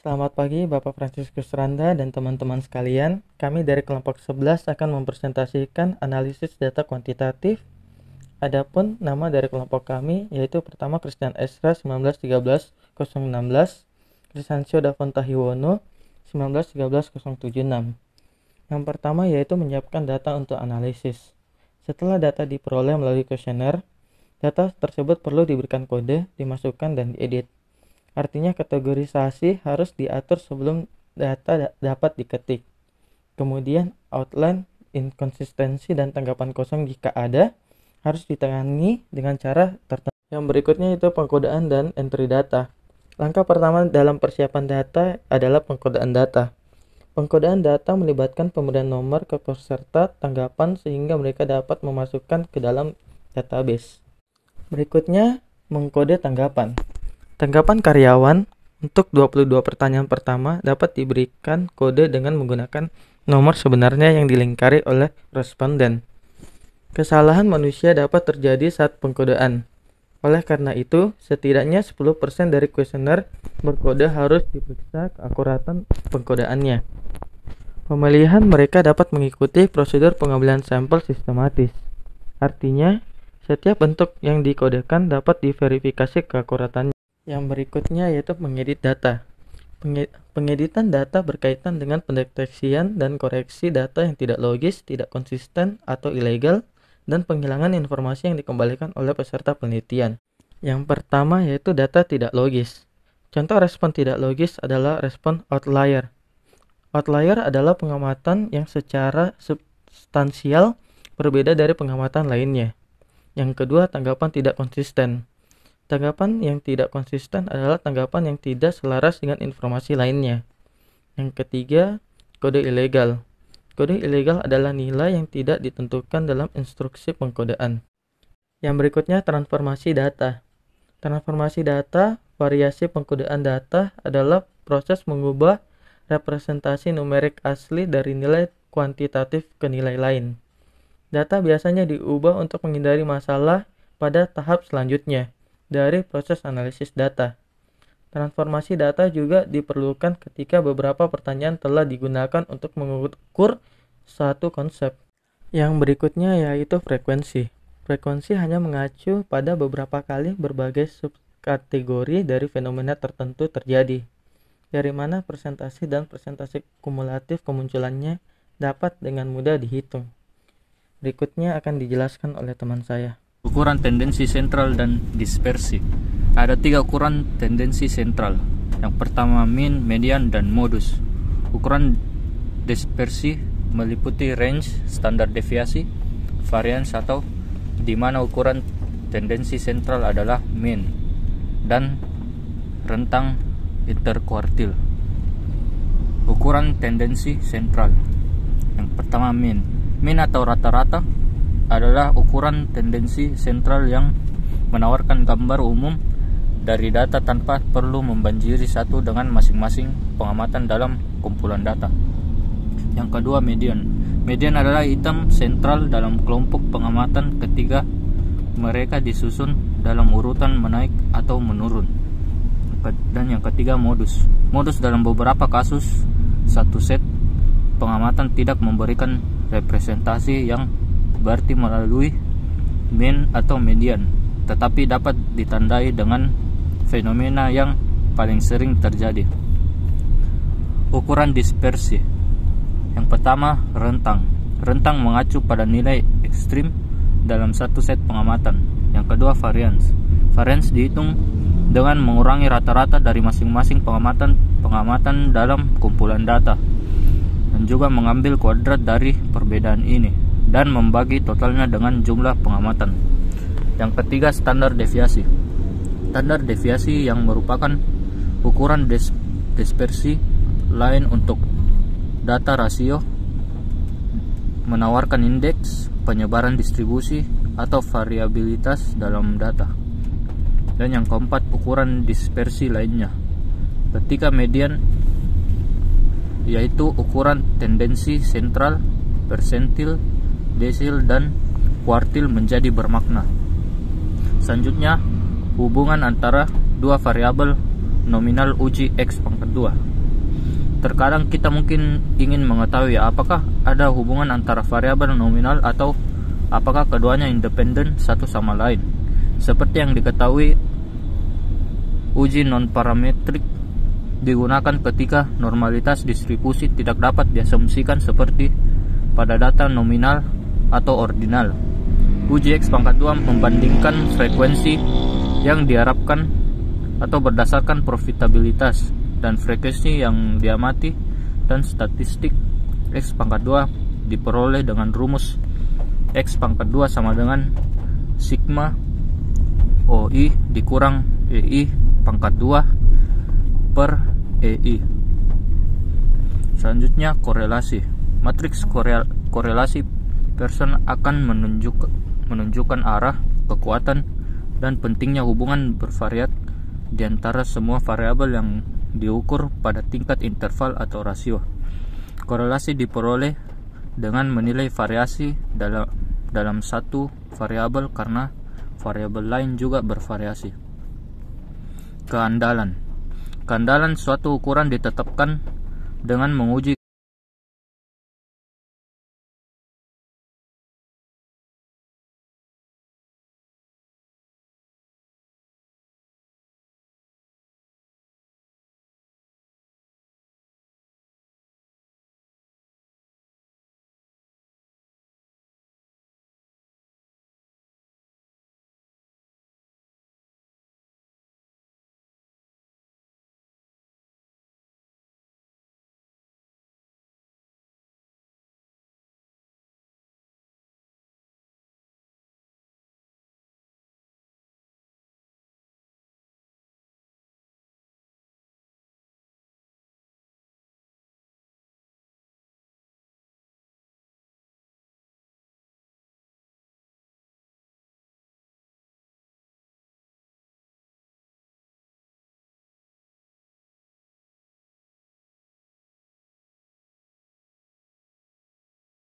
Selamat pagi Bapak Franciscus Randa dan teman-teman sekalian. Kami dari kelompok 11 akan mempresentasikan analisis data kuantitatif. Adapun nama dari kelompok kami yaitu pertama Christian Esra 1913-016, Krisancio Davonta Hiwono 1913-076. Yang pertama yaitu menyiapkan data untuk analisis. Setelah data diperoleh melalui kuesioner, data tersebut perlu diberikan kode, dimasukkan dan diedit. Artinya kategorisasi harus diatur sebelum data dapat diketik. Kemudian outline, inkonsistensi, dan tanggapan kosong jika ada harus ditangani dengan cara tertentu. Yang berikutnya itu pengkodaan dan entry data. Langkah pertama dalam persiapan data adalah pengkodaan data. Pengkodaan data melibatkan pemberian nomor ke peserta tanggapan sehingga mereka dapat memasukkan ke dalam database. Berikutnya, mengkode tanggapan. Tanggapan karyawan untuk 22 pertanyaan pertama dapat diberikan kode dengan menggunakan nomor sebenarnya yang dilingkari oleh responden. Kesalahan manusia dapat terjadi saat pengkodean. Oleh karena itu, setidaknya 10% dari kuesioner berkode harus diperiksa keakuratan pengkodeannya. Pemilihan mereka dapat mengikuti prosedur pengambilan sampel sistematis. Artinya, setiap bentuk yang dikodekan dapat diverifikasi keakuratannya. Yang berikutnya yaitu mengedit data. Pengeditan data berkaitan dengan pendeteksian dan koreksi data yang tidak logis, tidak konsisten, atau ilegal, dan penghilangan informasi yang dikembalikan oleh peserta penelitian. Yang pertama yaitu data tidak logis. Contoh respon tidak logis adalah respon outlier. Outlier adalah pengamatan yang secara substansial berbeda dari pengamatan lainnya. Yang kedua, tanggapan tidak konsisten. Tanggapan yang tidak konsisten adalah tanggapan yang tidak selaras dengan informasi lainnya. Yang ketiga, kode ilegal. Kode ilegal adalah nilai yang tidak ditentukan dalam instruksi pengkodean. Yang berikutnya, transformasi data. Transformasi data, variasi pengkodean data adalah proses mengubah representasi numerik asli dari nilai kuantitatif ke nilai lain. Data biasanya diubah untuk menghindari masalah pada tahap selanjutnya dari proses analisis data. Transformasi data juga diperlukan ketika beberapa pertanyaan telah digunakan untuk mengukur satu konsep. Yang berikutnya yaitu frekuensi. Frekuensi hanya mengacu pada beberapa kali berbagai subkategori dari fenomena tertentu terjadi, dari mana presentasi dan presentasi kumulatif kemunculannya dapat dengan mudah dihitung. Berikutnya akan dijelaskan oleh teman saya. Ukuran tendensi sentral dan dispersi. Ada 3 ukuran tendensi sentral. Yang pertama mean, median, dan modus. Ukuran dispersi meliputi range, standar deviasi, variance atau di mana ukuran tendensi sentral adalah mean dan rentang interkuartil. Ukuran tendensi sentral. Yang pertama mean. Mean atau rata-rata adalah ukuran tendensi sentral yang menawarkan gambar umum dari data tanpa perlu membanjiri satu dengan masing-masing pengamatan dalam kumpulan data. Yang kedua, median. Median adalah item sentral dalam kelompok pengamatan ketika mereka disusun dalam urutan menaik atau menurun. Dan yang ketiga, modus. Modus dalam beberapa kasus satu set pengamatan tidak memberikan representasi yang berarti melalui mean atau median, tetapi dapat ditandai dengan fenomena yang paling sering terjadi. Ukuran dispersi. Yang pertama, rentang. Rentang mengacu pada nilai ekstrim dalam satu set pengamatan. Yang kedua, variance. Variance dihitung dengan mengurangi rata-rata dari masing-masing pengamatan dalam kumpulan data, dan juga mengambil kuadrat dari perbedaan ini dan membagi totalnya dengan jumlah pengamatan. Yang ketiga, standar deviasi. Standar deviasi yang merupakan ukuran dispersi lain untuk data rasio, menawarkan indeks, penyebaran distribusi, atau variabilitas dalam data. Dan yang keempat, ukuran dispersi lainnya. Ketika median, yaitu ukuran tendensi sentral, persentil, desil, dan kuartil menjadi bermakna. Selanjutnya, hubungan antara dua variabel nominal uji X pangkat 2. Terkadang kita mungkin ingin mengetahui apakah ada hubungan antara variabel nominal atau apakah keduanya independen satu sama lain. Seperti yang diketahui, uji non-parametrik digunakan ketika normalitas distribusi tidak dapat diasumsikan seperti pada data nominal atau ordinal. Uji X pangkat 2 membandingkan frekuensi yang diharapkan atau berdasarkan profitabilitas dan frekuensi yang diamati, dan statistik X pangkat 2 diperoleh dengan rumus X pangkat 2 sama dengan sigma OI dikurang EI pangkat 2 per EI. Selanjutnya korelasi. Matriks korelasi Pearson akan menunjukkan arah, kekuatan, dan pentingnya hubungan bervariat di antara semua variabel yang diukur pada tingkat interval atau rasio. Korelasi diperoleh dengan menilai variasi dalam satu variabel karena variabel lain juga bervariasi. Keandalan suatu ukuran ditetapkan dengan menguji